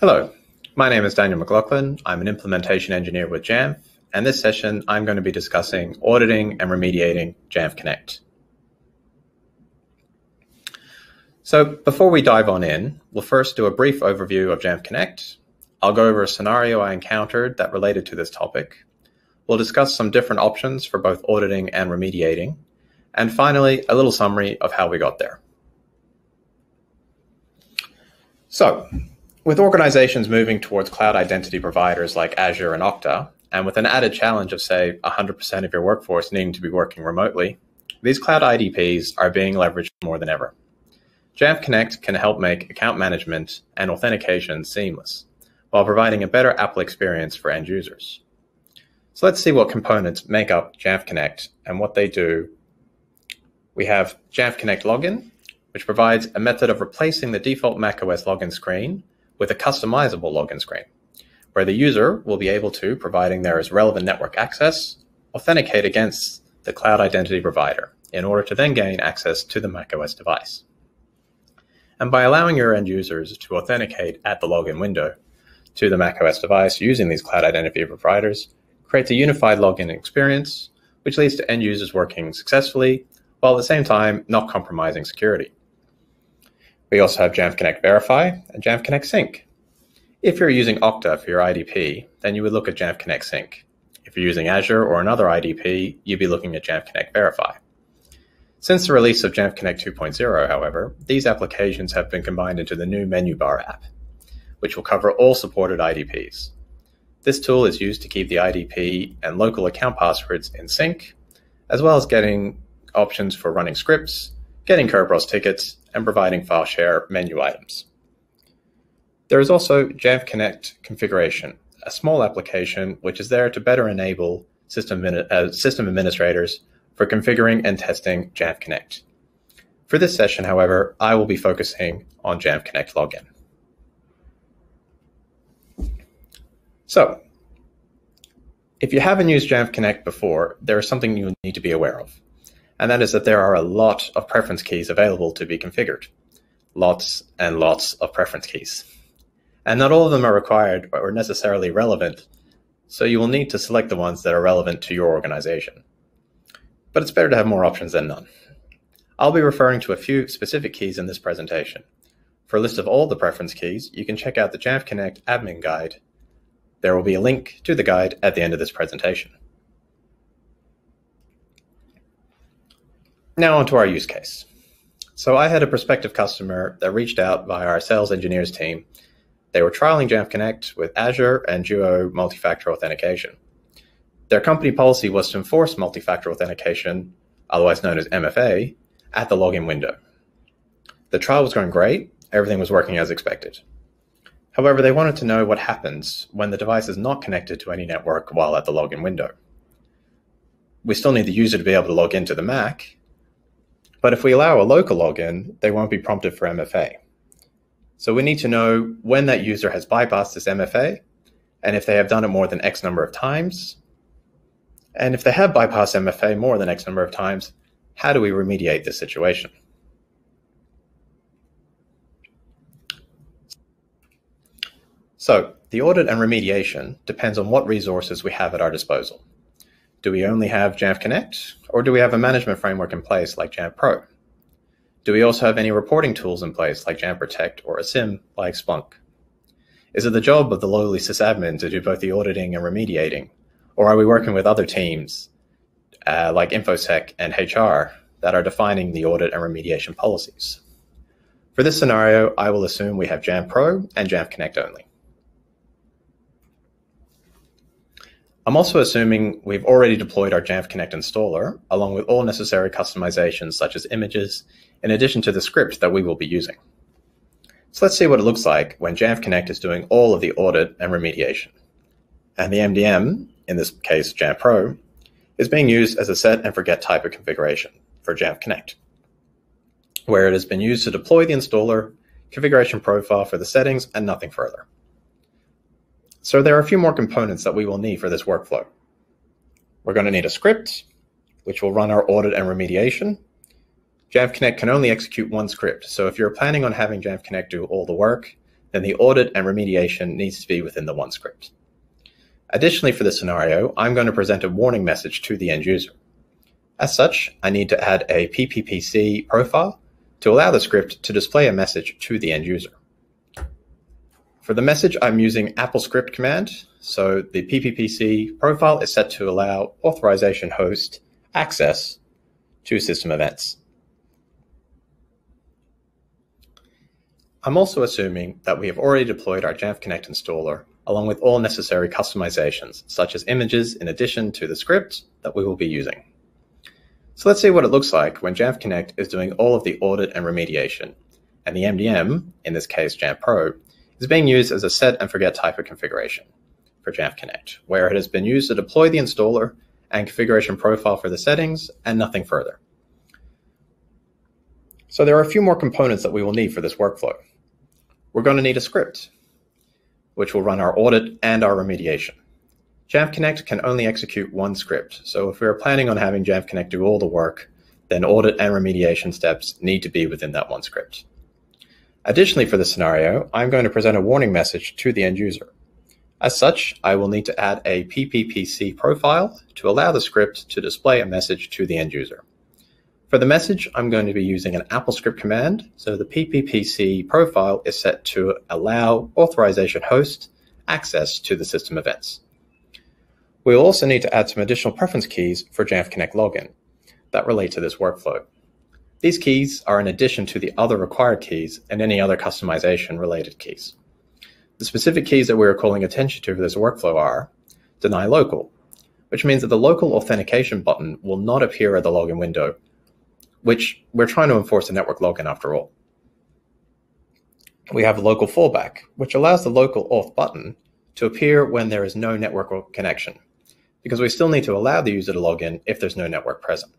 Hello, my name is Daniel McLaughlin. I'm an implementation engineer with Jamf, and this session I'm going to be discussing auditing and remediating Jamf Connect. So before we dive on in, we'll first do a brief overview of Jamf Connect. I'll go over a scenario I encountered that related to this topic. We'll discuss some different options for both auditing and remediating, and finally, a little summary of how we got there. So, with organizations moving towards cloud identity providers like Azure and Okta, and with an added challenge of, say, 100% of your workforce needing to be working remotely, these cloud IDPs are being leveraged more than ever. Jamf Connect can help make account management and authentication seamless, while providing a better Apple experience for end users. So let's see what components make up Jamf Connect and what they do. We have Jamf Connect Login, which provides a method of replacing the default macOS login screen with a customizable login screen, where the user will be able to, providing there is relevant network access, authenticate against the cloud identity provider in order to then gain access to the macOS device. And by allowing your end users to authenticate at the login window to the macOS device using these cloud identity providers creates a unified login experience, which leads to end users working successfully, while at the same time not compromising security. We also have Jamf Connect Verify and Jamf Connect Sync. If you're using Okta for your IDP, then you would look at Jamf Connect Sync. If you're using Azure or another IDP, you'd be looking at Jamf Connect Verify. Since the release of Jamf Connect 2.0, however, these applications have been combined into the new menu bar app, which will cover all supported IDPs. This tool is used to keep the IDP and local account passwords in sync, as well as getting options for running scripts, getting Kerberos tickets, and providing file share menu items. There is also Jamf Connect Configuration, a small application which is there to better enable system administrators for configuring and testing Jamf Connect. For this session, however, I will be focusing on Jamf Connect Login. So, if you haven't used Jamf Connect before, there is something you need to be aware of. And that is that there are a lot of preference keys available to be configured. Lots and lots of preference keys. And not all of them are required or necessarily relevant, so you will need to select the ones that are relevant to your organization. But it's better to have more options than none. I'll be referring to a few specific keys in this presentation. For a list of all the preference keys, you can check out the Jamf Connect admin guide. There will be a link to the guide at the end of this presentation. Now onto our use case. So I had a prospective customer that reached out via our sales engineers team. They were trialing Jamf Connect with Azure and Duo multi-factor authentication. Their company policy was to enforce multi-factor authentication, otherwise known as MFA, at the login window. The trial was going great. Everything was working as expected. However, they wanted to know what happens when the device is not connected to any network while at the login window. We still need the user to be able to log into the Mac, but if we allow a local login, they won't be prompted for MFA. So we need to know when that user has bypassed this MFA, and if they have done it more than X number of times. And if they have bypassed MFA more than X number of times, how do we remediate this situation? So the audit and remediation depends on what resources we have at our disposal. Do we only have Jamf Connect, or do we have a management framework in place like Jamf Pro? Do we also have any reporting tools in place like Jamf Protect or a SIM like Splunk? Is it the job of the lowly sysadmin to do both the auditing and remediating, or are we working with other teams like InfoSec and HR that are defining the audit and remediation policies? For this scenario, I will assume we have Jamf Pro and Jamf Connect only. I'm also assuming we've already deployed our Jamf Connect installer, along with all necessary customizations such as images, in addition to the script that we will be using. So let's see what it looks like when Jamf Connect is doing all of the audit and remediation. And the MDM, in this case Jamf Pro, is being used as a set and forget type of configuration for Jamf Connect, where it has been used to deploy the installer, configuration profile for the settings, and nothing further. So there are a few more components that we will need for this workflow. We're going to need a script, which will run our audit and remediation. Jamf Connect can only execute one script, so if you're planning on having Jamf Connect do all the work, then the audit and remediation needs to be within the one script. Additionally, for this scenario, I'm going to present a warning message to the end user. As such, I need to add a PPPC profile to allow the script to display a message to the end user. For the message, I'm using AppleScript command, so the PPPC profile is set to allow authorization host access to system events. I'm also assuming that we have already deployed our Jamf Connect installer along with all necessary customizations, such as images in addition to the script that we will be using. So let's see what it looks like when Jamf Connect is doing all of the audit and remediation, and the MDM, in this case Jamf Pro, is being used as a set and forget type of configuration for Jamf Connect, where it has been used to deploy the installer and configuration profile for the settings and nothing further. So there are a few more components that we will need for this workflow. We're going to need a script, which will run our audit and our remediation. Jamf Connect can only execute one script, so if we are planning on having Jamf Connect do all the work, then audit and remediation steps need to be within that one script. Additionally, for this scenario, I'm going to present a warning message to the end user. As such, I will need to add a PPPC profile to allow the script to display a message to the end user. For the message, I'm going to be using an AppleScript command, so the PPPC profile is set to allow authorization host access to the system events. We'll also need to add some additional preference keys for Jamf Connect login that relate to this workflow. These keys are in addition to the other required keys and any other customization related keys. The specific keys that we're calling attention to for this workflow are deny local, which means that the local authentication button will not appear at the login window, which we're trying to enforce a network login after all. We have local fallback, which allows the local auth button to appear when there is no network connection, because we still need to allow the user to log in if there's no network present.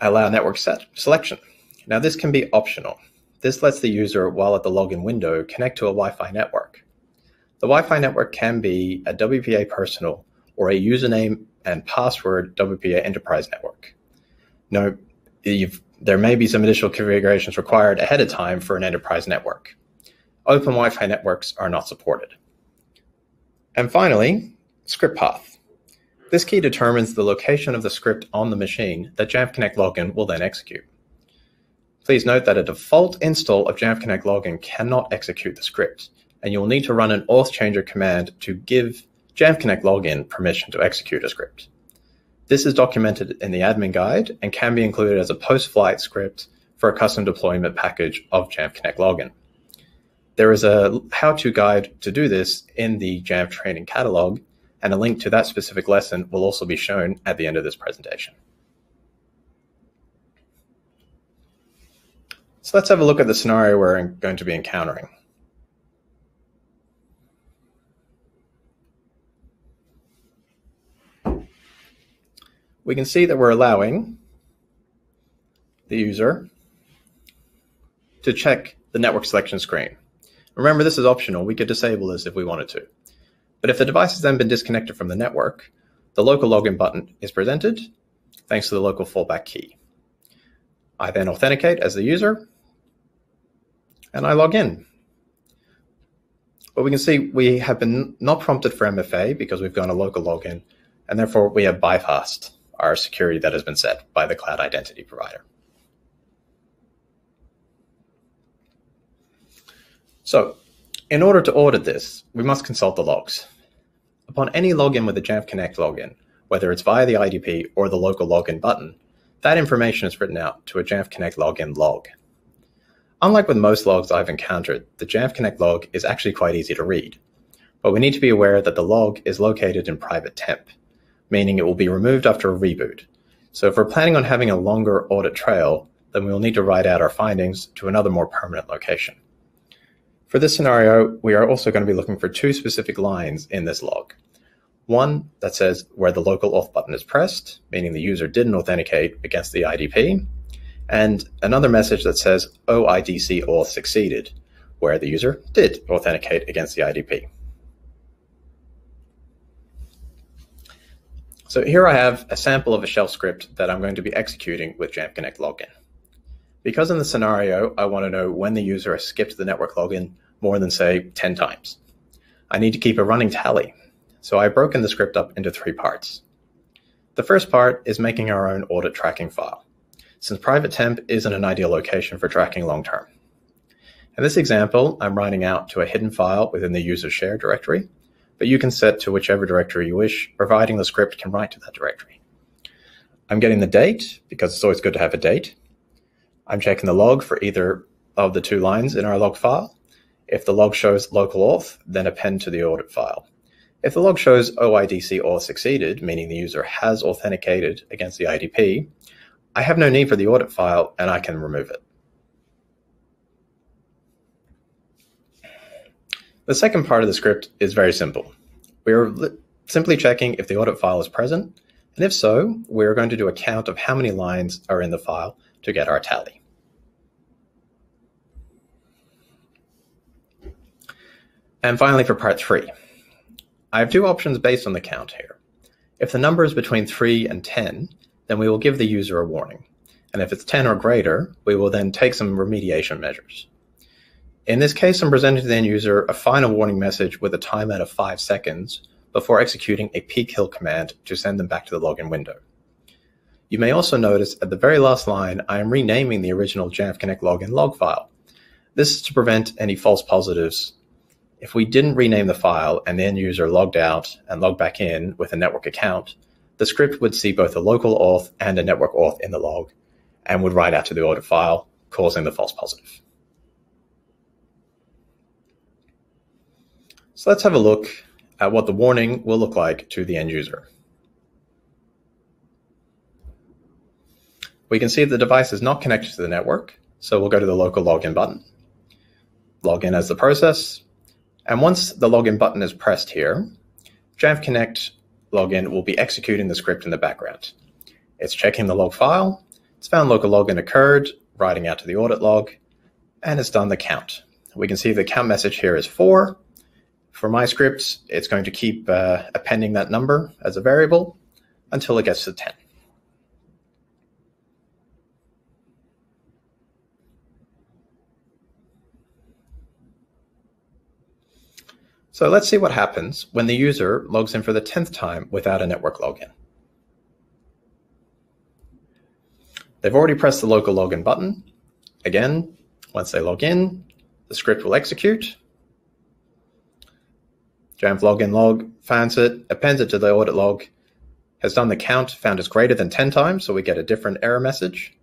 Allow network selection. Now this can be optional. This lets the user, while at the login window, connect to a Wi-Fi network. The Wi-Fi network can be a WPA personal or a username and password WPA enterprise network. Now, there may be some additional configurations required ahead of time for an enterprise network. Open Wi-Fi networks are not supported. And finally, script path. This key determines the location of the script on the machine that Jamf Connect login will then execute. Please note that a default install of Jamf Connect login cannot execute the script, and you will need to run an auth changer command to give Jamf Connect login permission to execute a script. This is documented in the admin guide and can be included as a post-flight script for a custom deployment package of Jamf Connect login. There is a how-to guide to do this in the Jamf training catalog, and a link to that specific lesson will also be shown at the end of this presentation. So let's have a look at the scenario we're going to be encountering. We can see that we're allowing the user to check the network selection screen. Remember, this is optional. We could disable this if we wanted to. But if the device has then been disconnected from the network, the local login button is presented thanks to the local fallback key. I then authenticate as the user, and I log in. But we can see we have been not prompted for MFA because we've gone a local login, and therefore we have bypassed our security that has been set by the cloud identity provider. So, in order to audit this, we must consult the logs. Upon any login with the Jamf Connect login, whether it's via the IDP or the local login button, that information is written out to a Jamf Connect login log. Unlike with most logs I've encountered, the Jamf Connect log is actually quite easy to read. But we need to be aware that the log is located in private temp, meaning it will be removed after a reboot. So if we're planning on having a longer audit trail, then we will need to write out our findings to another more permanent location. For this scenario, we are also going to be looking for two specific lines in this log. One that says where the local auth button is pressed, meaning the user didn't authenticate against the IDP, and another message that says OIDC auth succeeded, where the user did authenticate against the IDP. So here I have a sample of a shell script that I'm going to be executing with Jamf Connect login. Because in the scenario, I want to know when the user has skipped the network login more than, say, 10 times. I need to keep a running tally, so I've broken the script up into 3 parts. The first part is making our own audit tracking file, since private temp isn't an ideal location for tracking long-term. In this example, I'm writing out to a hidden file within the user share directory, but you can set to whichever directory you wish, providing the script can write to that directory. I'm getting the date, because it's always good to have a date. I'm checking the log for either of the 2 lines in our log file. If the log shows local auth, then append to the audit file. If the log shows OIDC auth succeeded, meaning the user has authenticated against the IDP, I have no need for the audit file and I can remove it. The second part of the script is very simple. We are simply checking if the audit file is present, and if so, we're going to do a count of how many lines are in the file to get our tally. And finally, for part 3, I have 2 options based on the count here. If the number is between 3 and 10, then we will give the user a warning. And if it's 10 or greater, we will then take some remediation measures. In this case, I'm presenting to the end user a final warning message with a timeout of 5 seconds before executing a pkill command to send them back to the login window. You may also notice at the very last line, I am renaming the original Jamf Connect login log file. This is to prevent any false positives. If we didn't rename the file and the end user logged out and logged back in with a network account, the script would see both a local auth and a network auth in the log and would write out to the audit file, causing the false positive. So let's have a look at what the warning will look like to the end user. We can see the device is not connected to the network, so we'll go to the local login button, log in as the process, and once the login button is pressed here, Jamf Connect login will be executing the script in the background. It's checking the log file, it's found local login occurred, writing out to the audit log, and it's done the count. We can see the count message here is 4. For my script, it's going to keep appending that number as a variable until it gets to 10. So let's see what happens when the user logs in for the 10th time without a network login. They've already pressed the local login button. Again, once they log in, the script will execute. Jamf login log finds it, appends it to the audit log, has done the count, found it's greater than 10 times, so we get a different error message.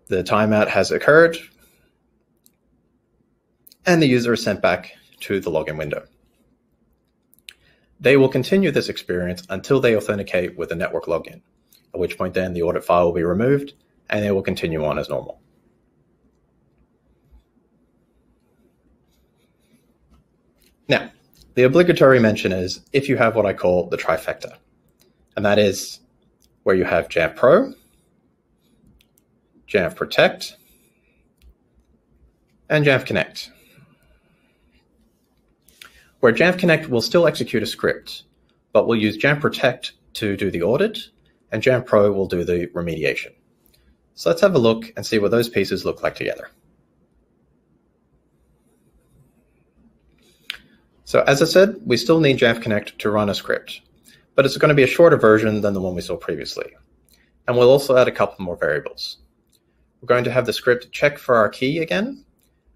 The timeout has occurred, and the user is sent back to the login window. They will continue this experience until they authenticate with a network login, at which point then the audit file will be removed, and they will continue on as normal. Now, the obligatory mention is if you have what I call the trifecta, and that is where you have Jamf Pro, Jamf Protect, and Jamf Connect. Where Jamf Connect will still execute a script, but we'll use Jamf Protect to do the audit, and Jamf Pro will do the remediation. So let's have a look and see what those pieces look like together. So as I said, we still need Jamf Connect to run a script, but it's going to be a shorter version than the one we saw previously. And we'll also add a couple more variables. We're going to have the script check for our key again,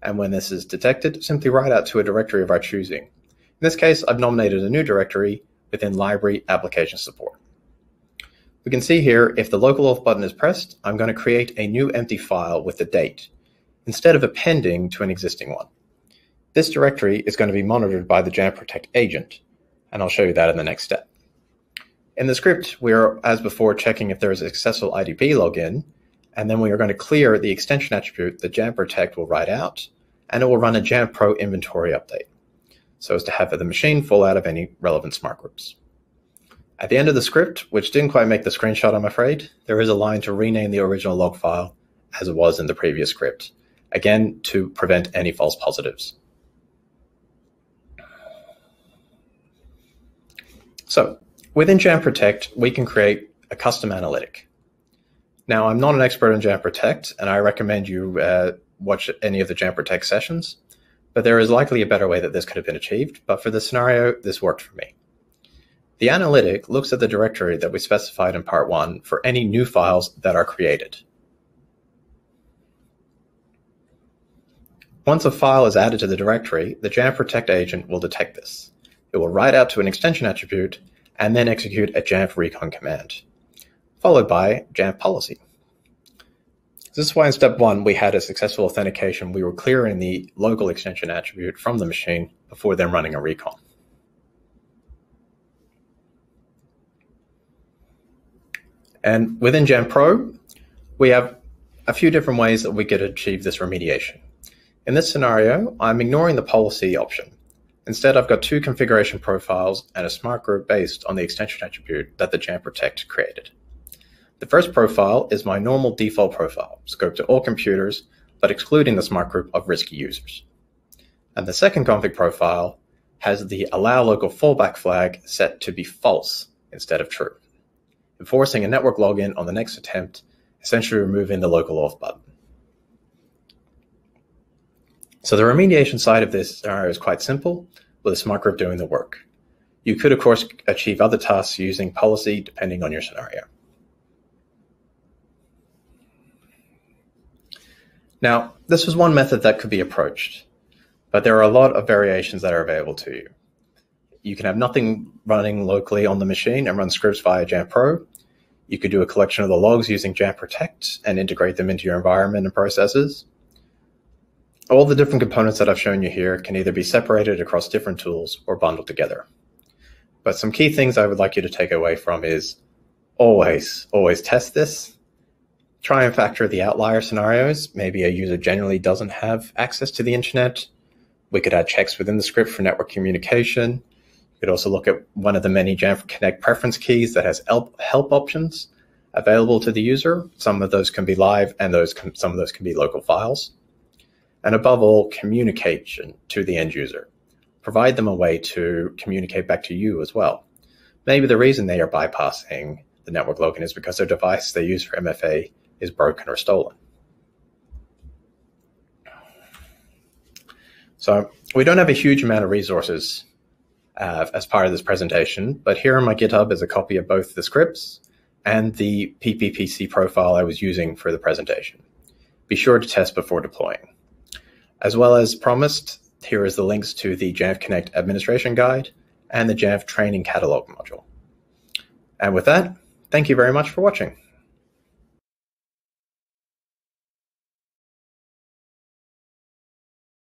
and when this is detected, simply write out to a directory of our choosing. In this case, I've nominated a new directory within Library Application Support. We can see here, if the local auth button is pressed, I'm going to create a new empty file with the date, instead of appending to an existing one. This directory is going to be monitored by the Jamf Protect agent, and I'll show you that in the next step. In the script, we are, as before, checking if there is a successful IDP login, and then we are going to clear the extension attribute that Jamf Protect will write out, and it will run a Jamf Pro inventory update, so as to have the machine full out of any relevant smart groups. At the end of the script, which didn't quite make the screenshot, I'm afraid, there is a line to rename the original log file as it was in the previous script, again, to prevent any false positives. So within Jamf Protect, we can create a custom analytic. Now, I'm not an expert in Jamf Protect, and I recommend you watch any of the Jamf Protect sessions, but there is likely a better way that this could have been achieved, but for this scenario, this worked for me. The analytic looks at the directory that we specified in part 1 for any new files that are created. Once a file is added to the directory, the Jamf Protect agent will detect this. It will write out to an extension attribute and then execute a Jamf recon command, followed by Jamf policy. This is why in step 1 we had a successful authentication. We were clearing the local extension attribute from the machine before then running a recon. And within Jamf Pro, we have a few different ways that we could achieve this remediation. In this scenario, I'm ignoring the policy option. Instead, I've got 2 configuration profiles and a smart group based on the extension attribute that the Jamf Protect created. The first profile is my normal default profile, scoped to all computers, but excluding the smart group of risky users. And the second config profile has the allow local fallback flag set to be false instead of true, enforcing a network login on the next attempt, essentially removing the local auth button. So the remediation side of this scenario is quite simple, with a smart group doing the work. You could, of course, achieve other tasks using policy depending on your scenario. Now, this was one method that could be approached, but there are a lot of variations that are available to you. You can have nothing running locally on the machine and run scripts via Jamf Pro. You could do a collection of the logs using Jamf Protect and integrate them into your environment and processes. All the different components that I've shown you here can either be separated across different tools or bundled together. But some key things I would like you to take away from is always test this. Try and factor the outlier scenarios. Maybe a user generally doesn't have access to the internet. We could add checks within the script for network communication. You could also look at one of the many Jamf Connect preference keys that has help options available to the user. Some of those can be live and some of those can be local files. And above all, communication to the end user. Provide them a way to communicate back to you as well. Maybe the reason they are bypassing the network login is because their device they use for MFA is broken or stolen. So we don't have a huge amount of resources as part of this presentation, but here on my GitHub is a copy of both the scripts and the PPPC profile I was using for the presentation. Be sure to test before deploying. As well as promised, here is the links to the Jamf Connect administration guide and the Jamf training catalog module. And with that, thank you very much for watching.